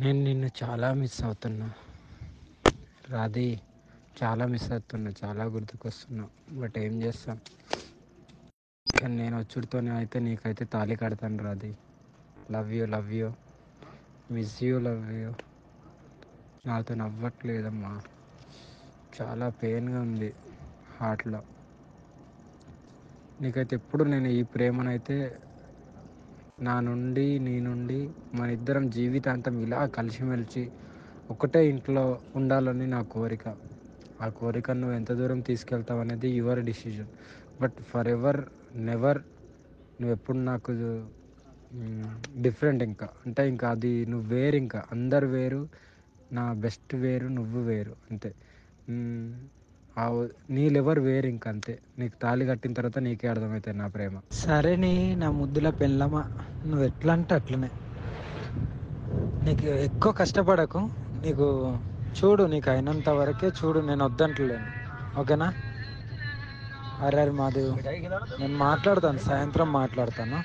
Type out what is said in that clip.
నేను నిన్ను చాలా మిస్ అవుతున్నా రాధి. చాలా మిస్ అవుతున్నా, చాలా గుర్తుకొస్తున్నా. బట్ ఏం చేస్తాం, కానీ నేను వచ్చుడితోనే అయితే నీకైతే తాళి కడతాను Radhi. Love you, love you, miss you, love you. నాతో నవ్వట్లేదమ్మా, చాలా పెయిన్గా ఉంది హార్ట్లో. నీకైతే ఎప్పుడు నేను ఈ ప్రేమనైతే నీ నుండి మన ఇద్దరం జీవితాంతం ఇలా కలిసిమెలిసి ఒకటే ఇంట్లో ఉండాలని నా కోరిక. ఆ కోరికను నువ్వు ఎంత దూరం తీసుకెళ్తావు అనేది your decision. But for ever, never, నువ్వు ఎప్పుడు నాకు డిఫరెంట్. ఇంకా అంటే ఇంకా అది నువ్వు వేరు, ఇంకా అందరు వేరు, నా బెస్ట్ వేరు, నువ్వు వేరు అంతే. మ్, ఆ నీ లెవర్ వేరు, ఇంక అంతే. నీకు తాళి కట్టిన తర్వాత నీకే అర్థమవుతుంది నా ప్రేమ. సరే నీ నా ముద్దుల పెళ్ళమా, నువ్వు ఎట్లా అంటే అట్లనే. నీకు ఎక్కువ కష్టపడకు, నీకు చూడు, నీకు అయినంత వరకే చూడు, నేను వద్దంటలేను. ఓకేనా? అరే మాధవ్, నేను మాట్లాడతాను, సాయంత్రం మాట్లాడతాను.